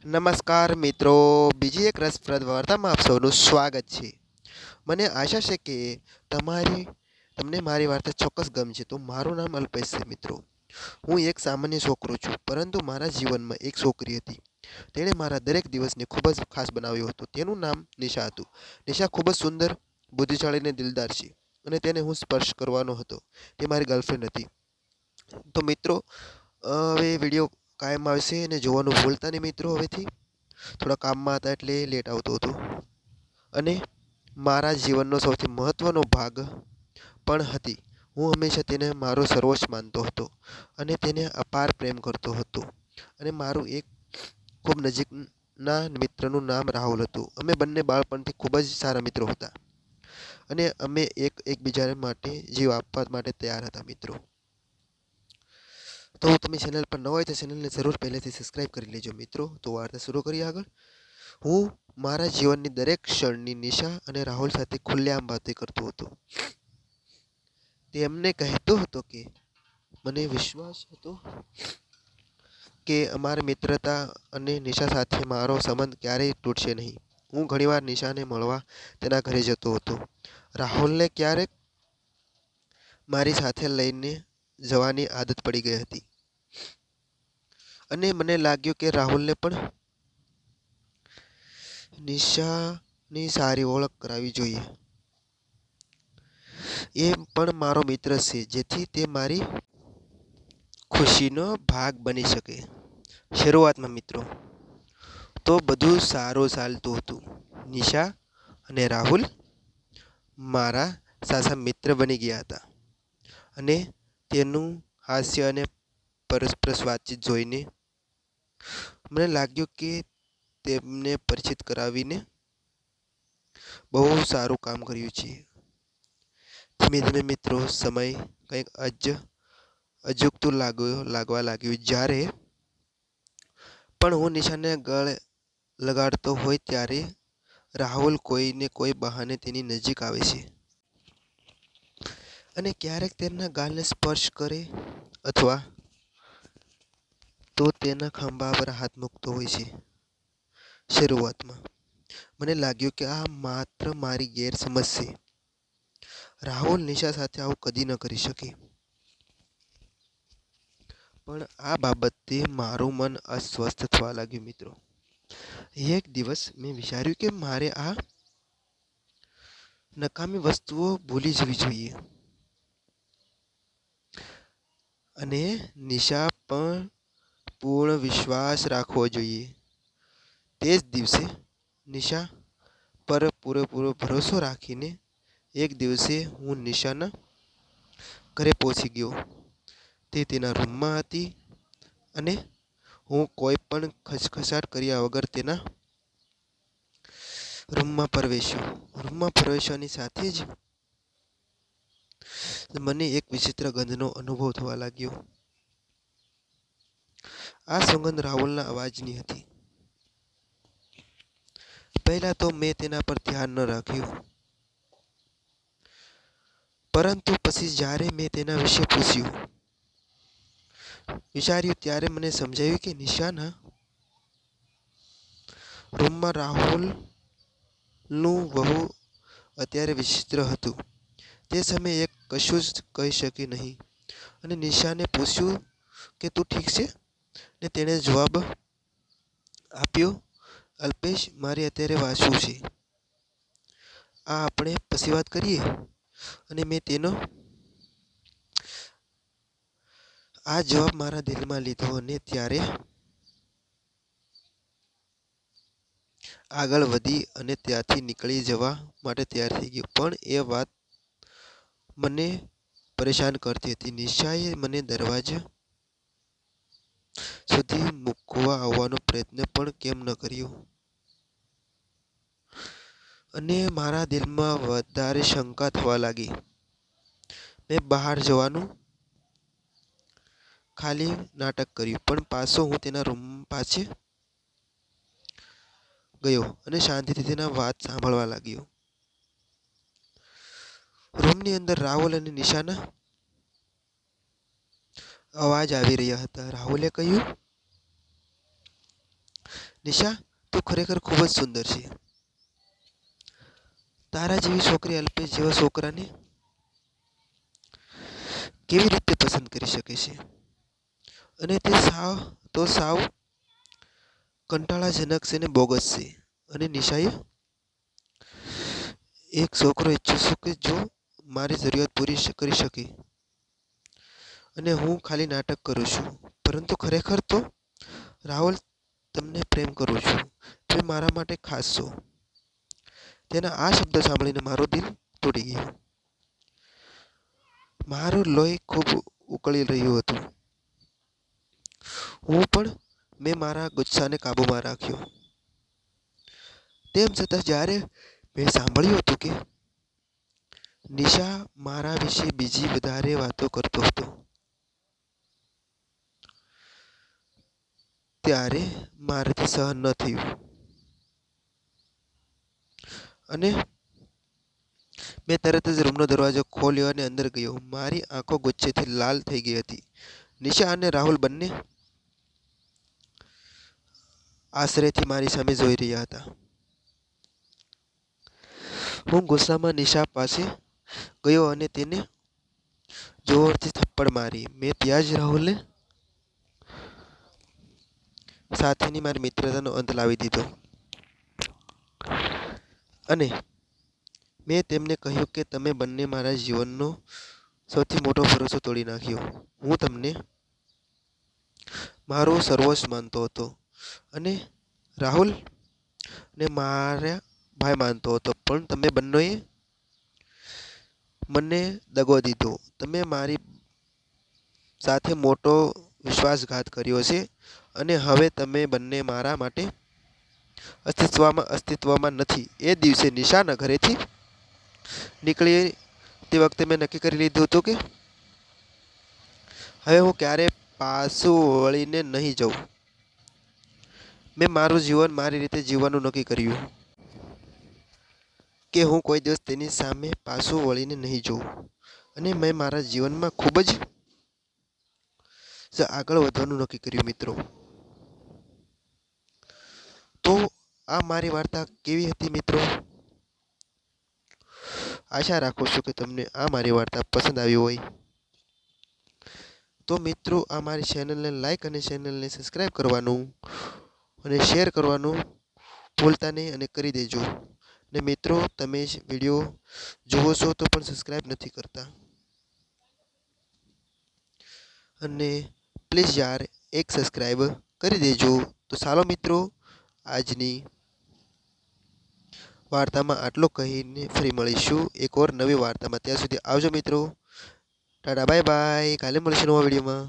નમસ્કાર મિત્રો, બીજી એક રસપ્રદ વાર્તામાં આપ સૌનું સ્વાગત છે. મને આશા છે કે તમને મારી વાર્તા ચોક્કસ ગમશે. તો મારું નામ અલ્પેશ છે મિત્રો. હું એક સામાન્ય છોકરો છું, પરંતુ મારા જીવનમાં એક છોકરી હતી. તેણે મારા દરેક દિવસને ખૂબ જ ખાસ બનાવ્યો હતો. તેનું નામ નિશા હતું. નિશા ખૂબ જ સુંદર, બુદ્ધિશાળી અને દિલદાર છે, અને તેને હું સ્પર્શ કરવાનો હતો. તે મારી ગર્લફ્રેન્ડ હતી. તો મિત્રો, હવે વિડીયો કાયમ આવશે અને જોવાનું ભૂલતા નહીં મિત્રો. હવેથી થોડા કામમાં હતા એટલે લેટ આવતો હતો, અને મારા જીવનનો સૌથી મહત્ત્વનો ભાગ પણ હતી. હું હંમેશા તેને મારો સર્વોચ્ચ માનતો હતો અને તેને અપાર પ્રેમ કરતો હતો. અને મારું એક ખૂબ નજીકના મિત્રનું નામ રાહુલ હતું. અમે બંને બાળપણથી ખૂબ જ સારા મિત્રો હતા, અને અમે એકબીજા માટે જીવ આપવા માટે તૈયાર હતા મિત્રો. તો તમે ચેનલ પર ન હોય તો ચેનલને જરૂર પહેલેથી સબસ્ક્રાઈબ કરી લેજો મિત્રો. તો વાર્તા શરૂ કરીએ આગળ. હું મારા જીવનની દરેક ક્ષણની નિશા અને રાહુલ સાથે ખુલ્લેઆમ વાતો કરતો હતો. તેમને કહેતો હતો કે મને વિશ્વાસ હતો કે અમારી મિત્રતા અને નિશા સાથે મારો સંબંધ ક્યારેય તૂટશે નહીં. હું ઘણીવાર નિશાને મળવા તેના ઘરે જતો હતો. રાહુલને ક્યારેક મારી સાથે લઈને જવાની આદત પડી ગઈ હતી, અને મને લાગ્યું કે રાહુલને પણ નિશાની સારી ઓળખ કરાવવી જોઈએ. એ પણ મારો મિત્ર છે, જેથી તે મારી ખુશીનો ભાગ બની શકે. શરૂઆતમાં મિત્રો તો બધું સારું ચાલતું હતું. નિશા અને રાહુલ મારા સાચા મિત્ર બની ગયા હતા, અને તેનું હાસ્ય અને પરસ્પર વાતચીત જોઈને મને લાગ્યું કે તેમને પરિચિત કરાવીને બહુ સારું કામ કર્યું છે. ધીમે ધીમે મિત્રો સમય કંઈક અજુગતું લાગવા લાગ્યું. જ્યારે પણ હું નિશાને ગળે લગાડતો હોય ત્યારે રાહુલ કોઈને કોઈ બહાને તેની નજીક આવે છે, અને ક્યારેક તેના ગાલને સ્પર્શ કરે, અથવા તો તેના ખભા પર હાથ મૂકતો હોય છે. શરૂઆતમાં મને લાગ્યું કે આ માત્ર મારી ગેરસમજ છે. રાહુલ નિશા સાથે આવું કદી ન કરી શકે. પણ આ બાબતે મારું મન અસ્વસ્થ થવા લાગ્યું મિત્રો. એક દિવસ મેં વિચાર્યું કે મારે આ નકામી વસ્તુઓ ભૂલી જવી જોઈએ, અને નિશા પર પૂર્ણ વિશ્વાસ રાખવો જોઈએ. તે જ દિવસે નિશા પર પૂરેપૂરો ભરોસો રાખીને એક દિવસે હું નિશાના ઘરે પહોંચી ગયો. તે તેના રૂમમાં હતી, અને હું કોઈ પણ ખચખચાટ કર્યા વગર તેના રૂમમાં પ્રવેશ્યો. રૂમમાં પ્રવેશવાની સાથે જ મને એક વિચિત્ર ગંધનો અનુભવ થવા લાગ્યો. આ સુગંધ રાહુલના અવાજની હતી. પહેલાં તો મેં તેના પર ધ્યાન ન રાખ્યું, પરંતુ પછી જ્યારે મેં તેના વિશે વિચાર્યું ત્યારે મને સમજાયું કે નિશાના રૂમમાં રાહુલનું બહુ અત્યારે વિચિત્ર હતું. તે સમયે એ કશું જ કહી શકી નહીં, અને નિશાને પૂછ્યું કે તું ઠીક છે? ને તેણે જવાબ આપ્યો, અલ્પેશ, મારે અત્યારે વાંચવું છે. આપણે પછી વાત કરીએ. અને મેં તેનો આ જવાબ મારા દિલમાં લીધો, અને ત્યારે આગળ વધી અને ત્યાંથી નીકળી જવા માટે તૈયાર થઈ ગયો. પણ એ વાત મને પરેશાન કરતી હતી. નિશાએ મને દરવાજા સુધી મૂકવા આવવાનો પ્રયત્ન પણ કેમ ન કર્યો, અને મારા દિલમાં વધારે શંકા થવા લાગી. મેં બહાર જવાનું ખાલી નાટક કર્યું, પણ પાછો હું તેના રૂમ પાસે ગયો અને શાંતિથી તેના વાત સાંભળવા લાગ્યો. રૂમની અંદર રાહુલ અને નિશાના અવાજ આવી રહ્યા હતા. રાહુલે કહ્યું, નિશા, તું ખરેખર ખૂબ જ સુંદર છે. તારા જેવી છોકરી અલ્પેશ જેવા છોકરાને કેવી રીતે પસંદ કરી શકે છે? અને તે સાવ કંટાળાજનક છે ને બોગસ છે. અને નિશાએ એક છોકરો ઈચ્છું છું કે જો મારી જરૂરિયાત પૂરી કરી શકે. અને હું ખાલી નાટક કરું છું. પરંતુ ખરેખર તો રાહુલ, તમને પ્રેમ કરું છું. તમે મારા માટે ખાસ છો. તેના આ શબ્દ સાંભળીને મારું દિલ તૂટી ગયું. મારું લોહી ખૂબ ઉકળી રહ્યું હતું. મેં મારા ગુસ્સાને કાબૂમાં રાખ્યો. તેમ છતાં જ્યારે મેં સાંભળ્યું હતું કે નિશા મારા વિશે બીજી વધારે વાતો કરતો હતો, ત્યારે મારાથી સહન ન થયું. અને મેં તરત જ રૂમનો દરવાજો ખોલ્યો અને અંદર ગયો. મારી આંખો ગુસ્સેથી લાલ થઈ ગઈ હતી. નિશા અને રાહુલ બંને આશ્ચર્યથી મારી સામે જોઈ રહ્યા હતા. હું ગુસ્સામાં નિશા પાસે ગયો અને તેને જોરથી થપ્પડ મારી. મેં ત્યાં જ રાહુલને સાથેની મારી મિત્રતાનો અંત લાવી દીધો. અને મેં તેમને કહ્યું કે તમે બંને મારા જીવનનો સૌથી મોટો ભરોસો તોડી નાખ્યો. હું તમને મારું સર્વસ્વ માનતો હતો અને રાહુલને મારા ભાઈ માનતો હતો, પણ તમે બંનેએ મને દગો દીધો. તમે મારી સાથે મોટો વિશ્વાસઘાત કર્યો છે અને હવે તમે બંને મારા માટે અસ્તિત્વમાં નથી. એ દિવસે નિશાના ઘરેથી નીકળી તે વખતે મેં નક્કી કરી લીધું હતું કે હવે હું ક્યારેય પાછું વળીને નહીં જઉં. મેં મારું જીવન મારી રીતે જીવવાનું નક્કી કર્યું કે હું કોઈ દિવસ તેની સામે પાછું વળીને નહીં જોઉં. અને મેં મારા જીવનમાં ખૂબ જ આગળ વધવાનું નક્કી કર્યું. મિત્રો, તો આ મારી વાર્તા કેવી હતી મિત્રો? આશા રાખું છું કે તમને આ મારી વાર્તા પસંદ આવી હોય. તો મિત્રો, આ મારી ચેનલને લાઈક અને ચેનલને સબસ્ક્રાઈબ કરવાનું અને શેર કરવાનું ભૂલતા નહીં અને કરી દેજો. ને મિત્રો, તમે વિડીયો જુઓ છો તો પણ સબસ્ક્રાઈબ નથી કરતા. અને પ્લીઝ યાર, એક સબસ્ક્રાઈબ કરી દેજો. તો ચાલો મિત્રો, આજની વાર્તામાં આટલું કહીને ફરી મળીશું એક ઓર નવી વાર્તામાં. ત્યાં સુધી આવજો મિત્રો. Tata bye bye. કાલે મળીશું નવા વિડીયોમાં.